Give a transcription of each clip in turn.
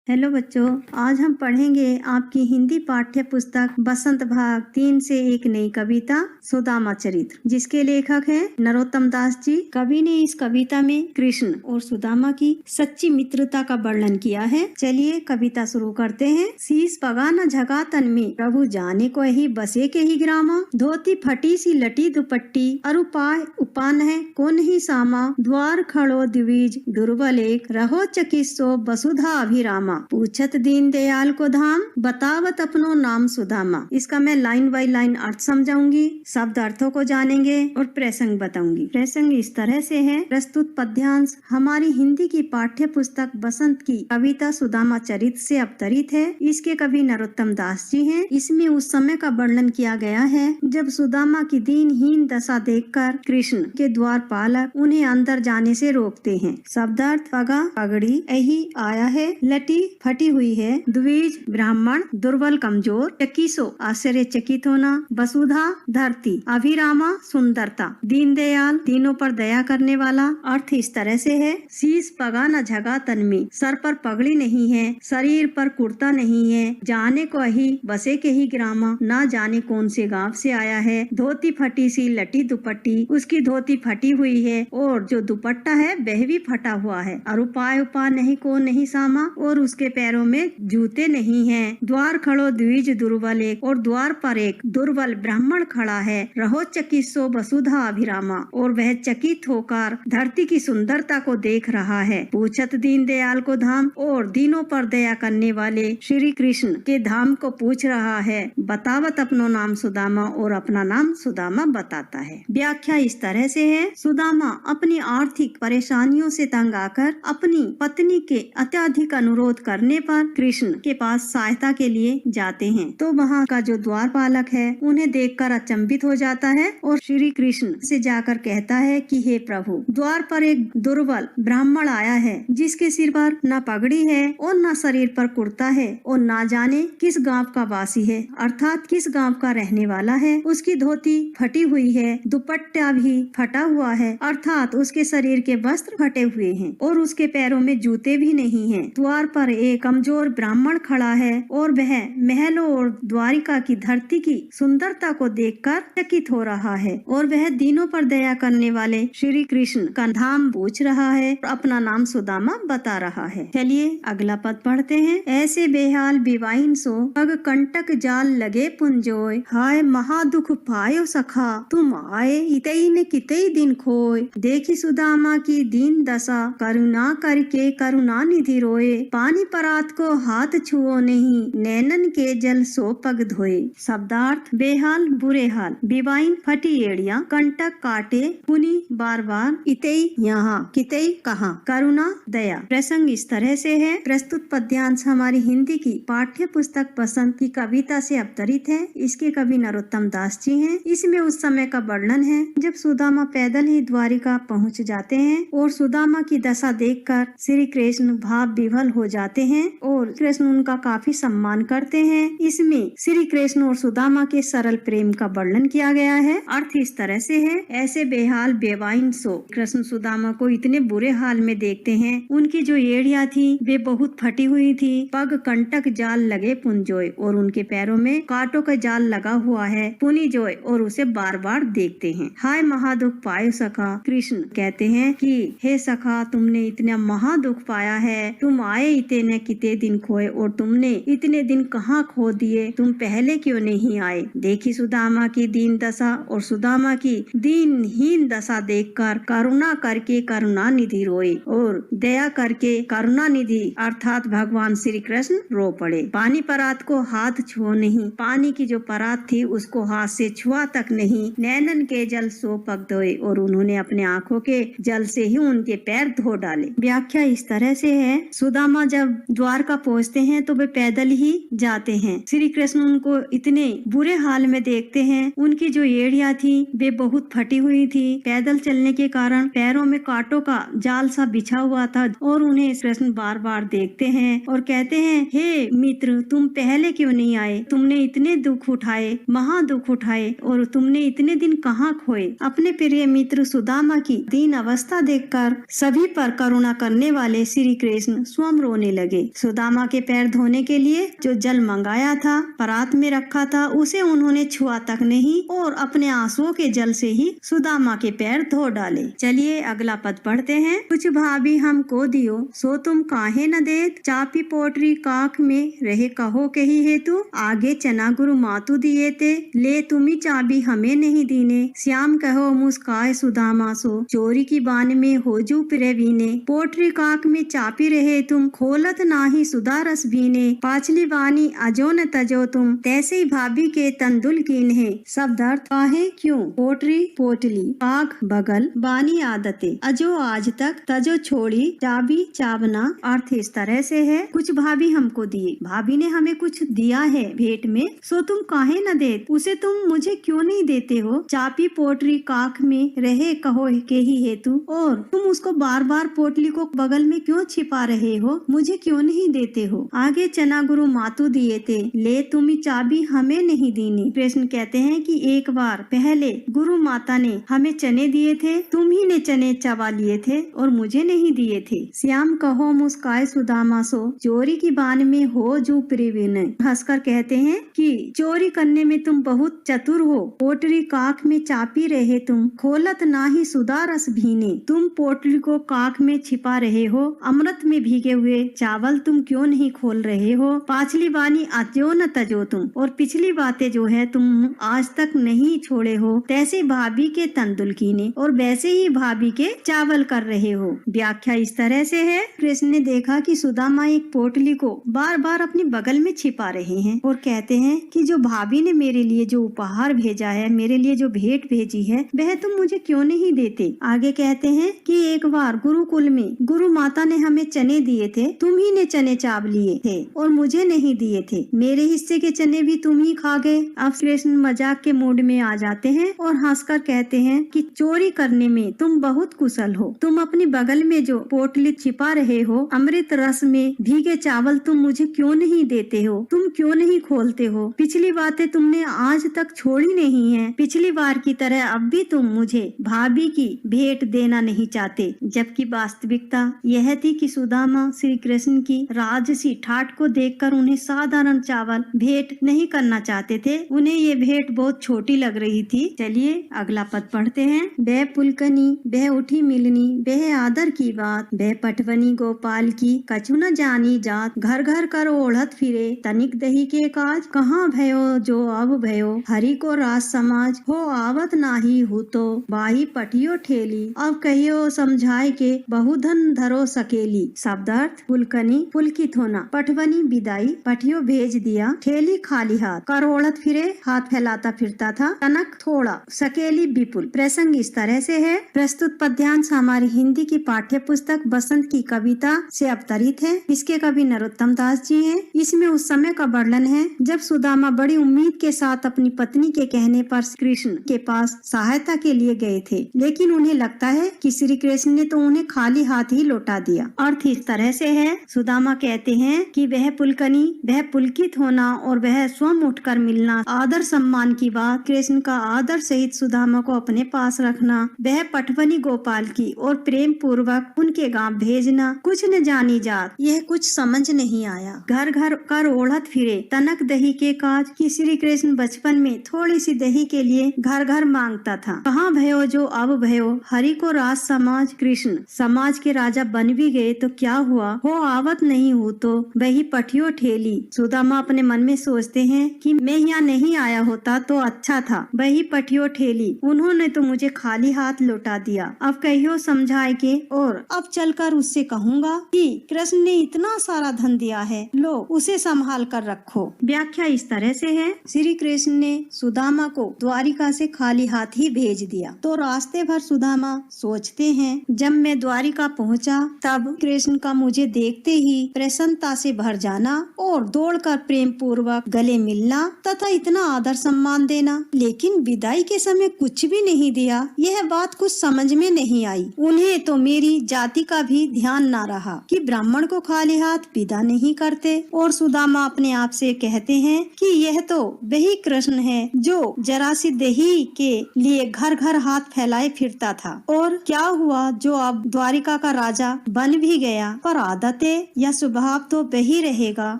Hello बच्चों, आज हम पढ़ेंगे आपकी हिंदी पाठ्य पुस्तक बसंत भाग 3 से एक नई कविता सुदामा चरित्र, जिसके लेखक हैं नरोत्तम दास जी। कवि ने इस कविता में कृष्ण और सुदामा की सच्ची मित्रता का वर्णन किया है। चलिए कविता शुरू करते हैं। शीश पगा न झका तन में, प्रभु जाने को ही बसे के ही ग्रामा। धोती फटी सी लटी दुपट्टी, अरुपाय उपान है को नहीं सामा। द्वार खड़ो द्विज दुर्बल एक, रहो चकित्सो वसुधा अभिरामा। पूछत दीन दयाल को धाम, बतावत अपनो नाम सुदामा। इसका मैं लाइन बाय लाइन अर्थ समझाऊंगी, शब्द अर्थों को जानेंगे और प्रसंग बताऊंगी। प्रसंग इस तरह से है। प्रस्तुत पद्यांश हमारी हिंदी की पाठ्य पुस्तक बसंत की कविता सुदामा चरित्र से अवतरित है। इसके कवि नरोत्तम दास जी हैं। इसमें उस समय का वर्णन किया गया है जब सुदामा की दीनहीन दशा देखकर कृष्ण के द्वारपालक उन्हें अंदर जाने से रोकते हैं। शब्दार्थ पगा पगड़ी यही आया है, लटी फटी हुई है, द्विज ब्राह्मण दुर्बल कमजोर, चकिसो आश्चर्यचकित होना, वसुधा धरती, अभिरामा सुंदरता, दीनदयाल तीनों पर दया करने वाला। अर्थ इस तरह से है। शीश पगा न झगा तन में, सर पर पगड़ी नहीं है, शरीर पर कुर्ता नहीं है, जाने को ही बसे के ही ग्रामा, ना जाने कौन से गांव से आया है। धोती फटी सी लटी दुपट्टी, उसकी धोती फटी हुई है और जो दुपट्टा है वह भी फटा हुआ है। अरुपाय उपा नहीं को नहीं सामा, और उसके पैरों में जूते नहीं हैं। द्वार खड़ो द्विज दुर्बल एक, और द्वार पर एक दुर्बल ब्राह्मण खड़ा है। रहो चकित्सो वसुधा अभिरामा, और वह चकित होकर धरती की सुंदरता को देख रहा है। पूछत दीन दयाल को धाम, और दीनों पर दया करने वाले श्री कृष्ण के धाम को पूछ रहा है। बतावत अपनो नाम सुदामा, और अपना नाम सुदामा बताता है। व्याख्या इस तरह से है। सुदामा अपनी आर्थिक परेशानियों से तंग आकर अपनी पत्नी के अत्यधिक अनुरोध करने पर कृष्ण के पास सहायता के लिए जाते हैं, तो वहाँ का जो द्वारपालक है उन्हें देखकर अचंभित हो जाता है और श्री कृष्ण से जाकर कहता है कि हे प्रभु, द्वार पर एक दुर्बल ब्राह्मण आया है जिसके सिर पर न पगड़ी है और न शरीर पर कुर्ता है और ना जाने किस गांव का वासी है, अर्थात किस गांव का रहने वाला है। उसकी धोती फटी हुई है, दुपट्टा भी फटा हुआ है, अर्थात उसके शरीर के वस्त्र फटे हुए हैं और उसके पैरों में जूते भी नहीं हैं। द्वार पर एक कमजोर ब्राह्मण खड़ा है और वह महलों और द्वारिका की धरती की सुंदरता को देखकर चकित हो रहा है, और वह दीनों पर दया करने वाले श्री कृष्ण का धाम पूछ रहा है, अपना नाम सुदामा बता रहा है। चलिए अगला पद पढ़ते हैं। ऐसे बेहाल बिवाइन सो, पग कंटक जाल लगे पुंजोय। हाय महादुख पायो सखा, तुम आए इतई ने कितई दिन खोय। देखी सुदामा की दीन दशा, करुणा करके करुणा निधि रोए। पानी परात को हाथ छुओ नहीं, नैनन के जल सो पग धोए। शब्दार्थ बेहाल बुरे हाल, बिवाइन फटी एड़िया, कंटक काटे, पुनि बार बार, इतई यहाँ, कितई कहाँ, करुणा दया। प्रसंग इस तरह से है। प्रस्तुत पद्यांश हमारी हिंदी की पाठ्य पुस्तक बसंत की कविता से अवतरित है। इसके कवि नरोत्तम दास जी हैं। इसमें उस समय का वर्णन है जब सुदामा पैदल ही द्वारिका पहुँच जाते हैं और सुदामा की दशा देखकर श्री कृष्ण भाव विभल हो जाते हैं और कृष्ण उनका काफी सम्मान करते हैं। इसमें श्री कृष्ण और सुदामा के सरल प्रेम का वर्णन किया गया है। अर्थ इस तरह से है। ऐसे बेहाल बेवाइन सो, कृष्ण सुदामा को इतने बुरे हाल में देखते हैं। उनकी जो एड़िया थी वे बहुत फटी हुई थी, पग कंटक जाल लगे पुंजोय, और उनके पैरों में कांटों का जाल लगा हुआ है, पुनि जोय, और उसे बार बार देखते हैं। हाय महादुख पायो सखा, कृष्ण कहते हैं कि हे सखा, तुमने इतना महादुख पाया है। तुम आए इतने किते दिन खोए, और तुमने इतने दिन कहाँ खो दिए, तुम पहले क्यों नहीं आए। देखी सुदामा की दीन दशा, और सुदामा की दीनहीन दशा देखकर करुणा करके करुणा निधि रोए, और दया करके करुणा निधि अर्थात भगवान श्री कृष्ण रो पड़े। पानी परात को हाथ छुओ नहीं, पानी की जो परात थी उसको हाथ से छुआ तक नहीं। नैनन के जल सो पग धोए, और उन्होंने अपने आंखों के जल से ही उनके पैर धो डाले। व्याख्या इस तरह से है। सुदामा जब द्वारका पहुँचते हैं तो वे पैदल ही जाते हैं। श्री कृष्ण उनको इतने बुरे हाल में देखते हैं। उनकी जो एड़िया थी वे बहुत फटी हुई थी, पैदल चलने के कारण पैरों में कांटों का जाल सा बिछा हुआ था, और उन्हें कृष्ण बार बार देखते हैं और कहते हैं, हे मित्र, तुम पहले क्यों नहीं आए। तुमने इतने दुख उठाए, महादुख उठाए, और तुमने इतने दिन कहाँ खोए। अपने प्रिय मित्र सुदामा की दीन अवस्था देखकर सभी पर करुणा करने वाले श्री कृष्ण स्वयं रोने लगे। सुदामा के पैर धोने के लिए जो जल मंगाया था, परात में रखा था, उसे उन्होंने छुआ तक नहीं और अपने आंसुओं के जल से ही सुदामा के पैर धो डाले। चलिए अगला पद पढ़ते हैं। कुछ भाभी हमको दियो सो तुम काहे न देत, चापी पोटरी काख में रहे कहो कही हेतु, आगे चना गुरु मातु दिए ते, ले तुम्ही चाबी हमें नहीं दीने, श्याम कहो मुस्काए सुदामा सो, चोरी की बान में हो जू प्रेवीने, पोटरी काख में चापी रहे तुम, खोलत नाही सुधा रस भीने, पाछली बानी अजो न तजो तुम, तैसे ही भाभी के तंदुल कीन है। शब्द अर्थ काहे क्यों, पोटरी पोटली, काख बगल, बानी आदतें, अजो आज तक, तजो छोड़ी, चाबी चाबना। अर्थ इस तरह से है, कुछ भाभी हमको दिए, भाभी ने हमें कुछ दिया है भेंट में, सो तुम काहे न दे, उसे तुम मुझे क्यों नहीं देते हो, चापी पोटरी काख में रहे कहो के ही हेतु, और तुम उसको बार बार पोटली को बगल में क्यों छिपा रहे हो, मुझे क्यों नहीं देते हो, आगे चना गुरु मातु दिए थे, ले तुम्ही चाबी हमें नहीं दीनी। कृष्ण कहते हैं कि एक बार पहले गुरु माता ने हमें चने दिए थे, तुम ही ने चने चबा लिए थे और मुझे नहीं दिए थे। श्याम कहो मुस्काए सुदामा सो, चोरी की बान में हो जो प्रिविन, हंसकर कहते हैं कि चोरी करने में तुम बहुत चतुर हो, पोटरी काख में चापी रहे तुम, खोलत नाही सुधा रस भीने, तुम पोटली को काख में छिपा रहे हो, अमृत में भीगे हुए चावल तुम क्यों नहीं खोल रहे हो, पाछली बानी अजो न तजो तुम, और पिछली बातें जो है तुम आज तक नहीं छोड़े हो, तैसे भाभी के तंदुल कीने, और वैसे ही भाभी के चावल कर रहे हो। व्याख्या इस तरह से है, कृष्ण ने देखा कि सुदामा एक पोटली को बार बार अपनी बगल में छिपा रहे हैं और कहते हैं कि जो भाभी ने मेरे लिए जो उपहार भेजा है, मेरे लिए जो भेंट भेजी है, वह तुम मुझे क्यों नहीं देते। आगे कहते हैं कि एक बार गुरुकुल में गुरु माता ने हमें चने दिए थे, तुम ही ने चने चाव लिए थे और मुझे नहीं दिए थे, मेरे हिस्से के चने भी तुम ही खा गए। अब कृष्ण मजाक के मूड में आ जाते हैं और हंसकर कहते हैं कि चोरी करने में तुम बहुत कुशल हो, तुम अपनी बगल में जो पोटली छिपा रहे हो, अमृत रस में भीगे चावल तुम मुझे क्यों नहीं देते हो, तुम क्यों नहीं खोलते हो, पिछली बातें तुमने आज तक छोड़ी नहीं है, पिछली बार की तरह अब भी तुम मुझे भाभी की भेंट देना नहीं चाहते। जबकि वास्तविकता यह थी कि सुदामा श्री कृष्ण की राजसी ठाट को देखकर उन्हें साधारण चावल भेंट नहीं करना चाहते थे, उन्हें ये भेंट बहुत छोटी लग रही थी। चलिए अगला पद पढ़ते हैं। बह पुलकनी बह उठी मिलनी, बह आदर की बात, बह पटवनी गोपाल की, कछु न जानी जात, घर घर कर ओढ़त फिरे, तनिक दही के काज, कहाँ भयो जो अब भयो, हरि को राज समाज, हो आवत नाही हो तो, बाही पटियो ठेली, अब कहियो समझाए के, बहुधन धरो सकेली। शब्दार्थ पुलकनी पुलकित होना, पटवनी विदाई, पटियो भेज दिया, ठेली खाली हाथ, कर ओढ़त फिरे हाथ फैलाता फिरता था, तनक थोड़ा, सकेली विपुल। प्रसंग इस तरह से है। प्रस्तुत पद्यांश हमारी हिंदी की पाठ्य पुस्तक बसंत की कविता से अवतरित है। इसके कवि नरोत्तम दास जी हैं। इसमें उस समय का वर्णन है जब सुदामा बड़ी उम्मीद के साथ अपनी पत्नी के कहने पर कृष्ण के पास सहायता के लिए गए थे, लेकिन उन्हें लगता है कि श्री कृष्ण ने तो उन्हें खाली हाथ ही लौटा दिया। अर्थ इस तरह से है, सुदामा कहते हैं कि वह पुलकनी, वह पुलकित होना और वह स्वयं उठकर मिलना, आदर सम्मान की बात, कृष्ण का आदर सहित सुदामा को अपने पास रखना, वह पटवनी गोपाल की और प्रेम पूर्वक उनके गांव भेजना, कुछ न जानी जात, यह कुछ समझ नहीं आया, घर घर कर ओढ़त फिरे, तनक दही के काज, कि श्री कृष्ण बचपन में थोड़ी सी दही के लिए घर घर मांगता था, कहाँ भयो जो अब भयो, हरि को राज समाज, कृष्ण समाज के राजा बन भी गए तो क्या हुआ, हो आवत नहीं हो तो वही पटियो ठेली। सुदामा अपने मन में सोचते हैं कि मैं यहाँ नहीं आया होता तो अच्छा था, वही पटियो ठेली, उन्होंने तो मुझे खाली हाथ लौटा दिया, अब कहियो समझाए के, और अब चलकर उससे कहूँगा कि कृष्ण ने इतना सारा धन दिया है, लो उसे संभाल कर रखो। व्याख्या इस तरह से है, श्री कृष्ण ने सुदामा को द्वारिका से खाली हाथ ही भेज दिया, तो रास्ते भर सुदामा सोचते हैं, जब मैं द्वारिका पहुंचा तब कृष्ण का मुझे देखते ही प्रसन्नता से भर जाना और दौड़कर प्रेम पूर्वक गले मिलना तथा इतना आदर सम्मान देना, लेकिन विदाई के समय कुछ भी नहीं दिया। यह बात कुछ समझ में नहीं आई। उन्हें तो मेरी जाति का भी ध्यान न रहा कि ब्राह्मण को खाली हाथ विदा नहीं करते। और सुदामा अपने आप से कहते हैं कि यह तो वही कृष्ण है जो जरा सी दही के लिए घर घर हाथ फैलाए फिरता था, और क्या हुआ जो अब द्वारिका का राजा बन भी गया, पर आदतें थे, यह स्वभाव तो वही रहेगा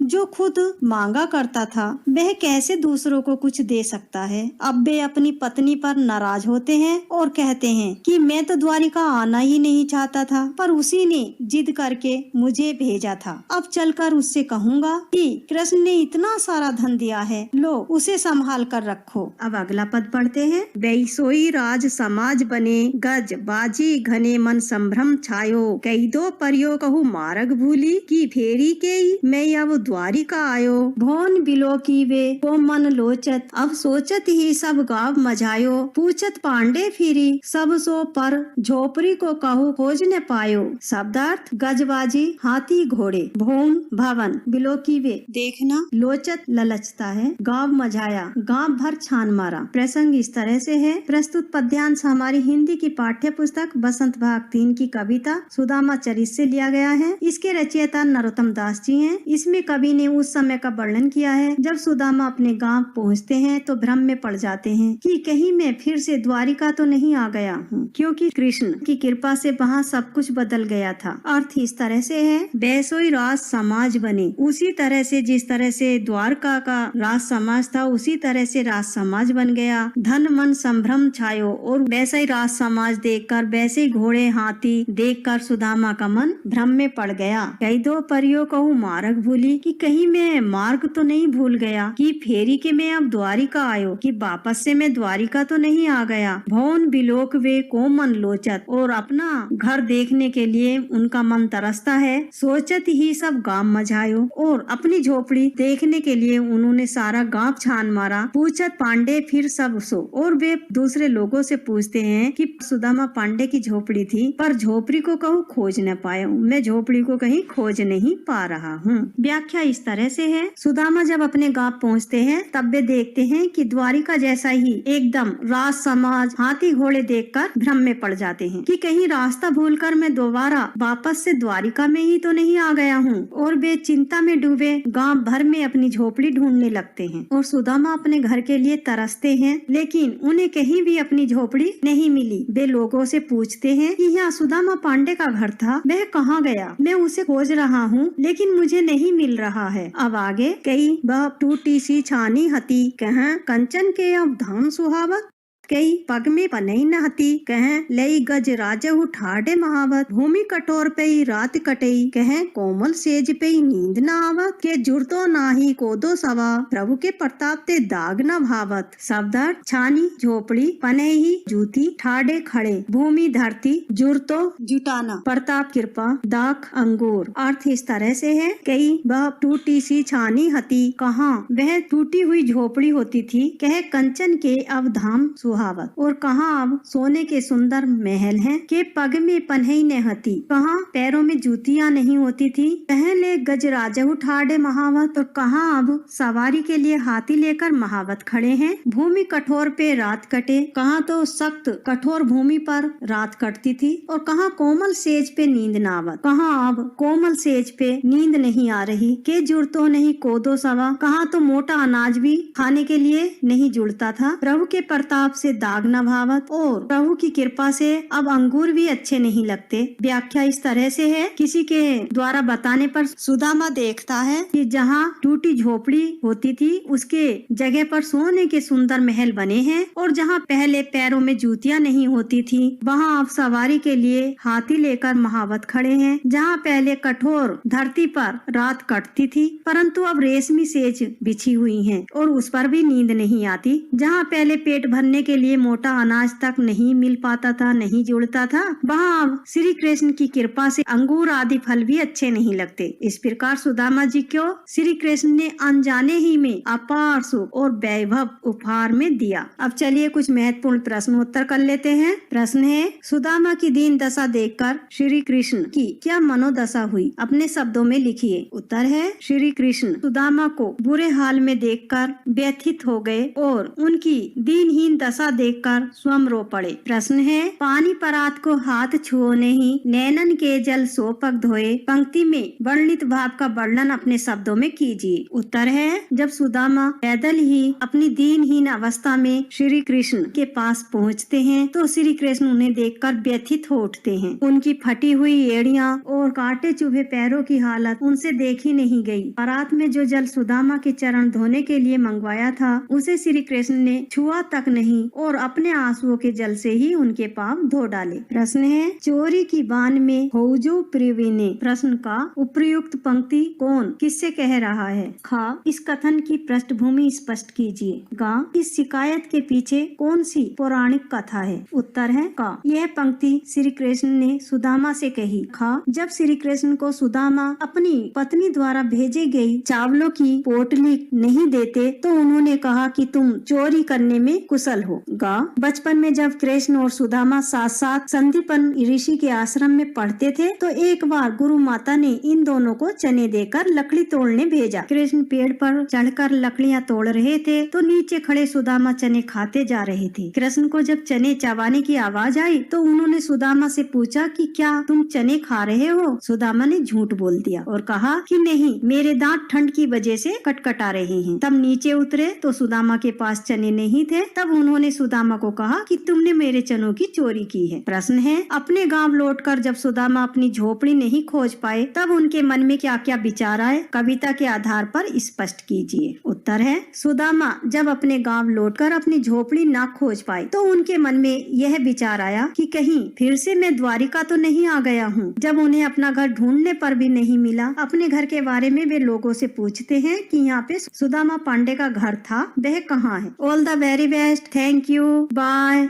जो खुद मांगा करता था। वह कैसे दूसरों को कुछ दे सकता है। अब वे अपनी पत्नी पर नाराज होते हैं और कहते हैं कि मैं तो द्वारिका आना ही नहीं चाहता था, पर उसी ने जिद करके मुझे भेजा था। अब चलकर उससे कहूँगा कि कृष्ण ने इतना सारा धन दिया है, लो उसे संभाल कर रखो। अब अगला पद पढ़ते हैं। वैसोई राज समाज बने, गज बाजी घने मन संभ्रम छायो, कई दो परियो कहू मार्ग भूली, की फेरी के मैं अब द्वारिका आयो, भोन बिलो की वे को मन लोचत, अब सोचत ही सब गाव मझायो, पूछत पांडे फिरी सब सो पर, झोपड़ी को कहू खोज न पायो। शब्दार्थ गजबाजी हाथी घोड़े, भोन भवन, बिलो की वे देखना, लोचत ललचता है, गांव मझाया गांव भर छान मारा। प्रसंग इस तरह से है। प्रस्तुत पद्यांश हमारी हिंदी की पाठ्य पुस्तक बसंत भाग 3 की कविता सुदामा चरित से लिया गया है। इसके रचयिता नरोत्तम दास जी हैं। इसमें कवि ने उस समय का वर्णन किया है जब सुदामा अपने गांव पहुंचते हैं तो भ्रम में पड़ जाते हैं कि कहीं मैं फिर से द्वारिका तो नहीं आ गया हूँ, क्योंकि कृष्ण की कृपा से वहाँ सब कुछ बदल गया था। अर्थ इस तरह से है, वैसोई राज समाज बने, उसी तरह से जिस तरह से द्वारका का राज समाज था उसी तरह से राज समाज बन गया। धन मन संभ्रम छायो, और वैसा ही राज समाज देखकर, वैसे ही घोड़े हाथी देखकर सुदामा का मन भ्रम में पड़ गया। कई दो परियो कहूँ मार्ग भूली, कि कहीं मैं मार्ग तो नहीं भूल गया, कि फेरी के मैं अब द्वारिका आयो, कि वापस से मैं द्वारिका तो नहीं आ गया। भवन बिलोक वे को मन लोचत, और अपना घर देखने के लिए उनका मन तरसता है। सोचत ही सब गांव मझायो, और अपनी झोपड़ी देखने के लिए उन्होंने सारा गांव छान मारा। पूछत पांडे फिर सब सो, और वे दूसरे लोगों से पूछते हैं कि सुदामा पांडे की झोपड़ी थी, पर झोपड़ी को कहूँ खोज न पाया हूँ, मैं झोपड़ी को कहीं खोज नहीं पा रहा हूँ। व्याख्या इस तरह से है। सुदामा जब अपने गांव पहुँचते हैं तब वे देखते हैं कि द्वारिका जैसा ही एकदम राज समाज हाथी घोड़े देखकर भ्रम में पड़ जाते हैं कि कहीं रास्ता भूलकर मैं दोबारा वापस से द्वारिका में ही तो नहीं आ गया हूँ, और वे चिंता में डूबे गांव भर में अपनी झोपड़ी ढूंढने लगते हैं। और सुदामा अपने घर के लिए तरसते हैं, लेकिन उन्हें कहीं भी अपनी झोपड़ी नहीं मिली। वे लोगों से पूछते हैं कि यहाँ सुदामा पांडे का घर था, वह कहाँ गया, मैं उसे खोज रहा हूँ लेकिन मुझे नहीं मिल रहा है। अब आगे कई वह टूटी सी छानी हती, कहाँ कंचन के अब धाम सुहावत, कई पग में पनई न हती, कह लई गज राजहु ठाडे महावत, भूमि कठोर पे रात कटई, कह कोमल सेज पे नींद न आवत, के जुड़तो नाही कोदो सवा, प्रभु के प्रताप ते दाग न भावत। शब्दार्थ छानी झोपड़ी, पनई जूती, ठाडे खड़े, भूमि धरती, जुड़तो जुटाना, प्रताप कृपा, दाग अंगूर। अर्थ इस तरह से है। कई वह टूटी सी छानी हती, कहाँ वह टूटी हुई झोपड़ी होती थी, कह कंचन के अब धाम सुहावत, और कहाँ अब सोने के सुंदर महल हैं, के पग में पन्हई न हती, कहाँ पैरों में जूतियां नहीं होती थी, पहले गज राजहु ठाडे महावत, और कहाँ अब सवारी के लिए हाथी लेकर महावत खड़े हैं। भूमि कठोर पे रात कटे, कहाँ तो सख्त कठोर भूमि पर रात कटती थी, और कहाँ कोमल सेज पे नींद न आवत, कहाँ अब कोमल सेज पे नींद नहीं आ रही, के जुड़तो नहीं कोदो सवा, कहाँ तो मोटा अनाज भी खाने के लिए नहीं जुड़ता था। प्रभु के प्रताप से दाग न भावत, और प्रभु की कृपा से अब अंगूर भी अच्छे नहीं लगते। व्याख्या इस तरह से है। किसी के द्वारा बताने पर सुदामा देखता है कि जहाँ टूटी झोपड़ी होती थी उसके जगह पर सोने के सुंदर महल बने हैं, और जहाँ पहले पैरों में जूतियां नहीं होती थी वहाँ अब सवारी के लिए हाथी लेकर महावत खड़े हैं। जहाँ पहले कठोर धरती पर रात कटती थी परंतु अब रेशमी सेज बिछी हुई है और उस पर भी नींद नहीं आती। जहाँ पहले पेट भरने के लिए मोटा अनाज तक नहीं मिल पाता था, नहीं जुड़ता था, वहाँ अब श्री कृष्ण की कृपा से अंगूर आदि फल भी अच्छे नहीं लगते। इस प्रकार सुदामा जी को श्री कृष्ण ने अनजाने ही में अपार सुख और वैभव उपहार में दिया। अब चलिए कुछ महत्वपूर्ण प्रश्नोत्तर कर लेते हैं। प्रश्न है, सुदामा की दीन दशा देखकर श्री कृष्ण की क्या मनोदशा हुई? अपने शब्दों में लिखिए। उत्तर है, श्री कृष्ण सुदामा को बुरे हाल में देखकर व्यथित हो गए और उनकी दीनहीन दशा दशा देखकर स्वयं रो पड़े। प्रश्न है, पानी परात को हाथ छुओ नहीं, नैनन के जल सोपक धोए, पंक्ति में वर्णित भाव का वर्णन अपने शब्दों में कीजिए। उत्तर है, जब सुदामा पैदल ही अपनी दीनहीन अवस्था में श्री कृष्ण के पास पहुँचते हैं तो श्री कृष्ण उन्हें देखकर व्यथित हो उठते हैं। उनकी फटी हुई एड़ियां और कांटे चुभे पैरों की हालत उनसे देखी नहीं गई। परात में जो जल सुदामा के चरण धोने के लिए मंगवाया था उसे श्री कृष्ण ने छुआ तक नहीं और अपने आंसुओं के जल से ही उनके पांव धो डाले। प्रश्न है, चोरी की बान में होजो प्रियविने, प्रश्न का उपयुक्त पंक्ति कौन किससे कह रहा है? खा, इस कथन की पृष्ठभूमि स्पष्ट कीजिए। गा, इस शिकायत के पीछे कौन सी पौराणिक कथा है? उत्तर है का, यह पंक्ति श्री कृष्ण ने सुदामा से कही। खा, जब श्री कृष्ण को सुदामा अपनी पत्नी द्वारा भेजे गई चावलों की पोटली नहीं देते तो उन्होंने कहा कि तुम चोरी करने में कुशल हो। गा, बचपन में जब कृष्ण और सुदामा साथ साथ संदीपन ऋषि के आश्रम में पढ़ते थे तो एक बार गुरु माता ने इन दोनों को चने देकर लकड़ी तोड़ने भेजा। कृष्ण पेड़ पर चढ़कर लकड़ियां तोड़ रहे थे तो नीचे खड़े सुदामा चने खाते जा रहे थे। कृष्ण को जब चने चबाने की आवाज आई तो उन्होंने सुदामा से पूछा कि क्या तुम चने खा रहे हो? सुदामा ने झूठ बोल दिया और कहा कि नहीं, मेरे दांत ठंड की वजह से कटकटा रहे हैं। तब नीचे उतरे तो सुदामा के पास चने नहीं थे। तब उन्होंने सुदामा को कहा कि तुमने मेरे चनों की चोरी की है। प्रश्न है, अपने गांव लौटकर जब सुदामा अपनी झोपड़ी नहीं खोज पाए तब उनके मन में क्या क्या विचार आए? कविता के आधार पर स्पष्ट कीजिए। उत्तर है, सुदामा जब अपने गांव लौटकर अपनी झोपड़ी ना खोज पाए तो उनके मन में यह विचार आया कि कहीं फिर से मैं द्वारिका तो नहीं आ गया हूँ। जब उन्हें अपना घर ढूंढने पर भी नहीं मिला, अपने घर के बारे में वे लोगों से पूछते हैं कि यहाँ पे सुदामा पांडे का घर था, वह कहाँ है? All the very best, thank you, bye.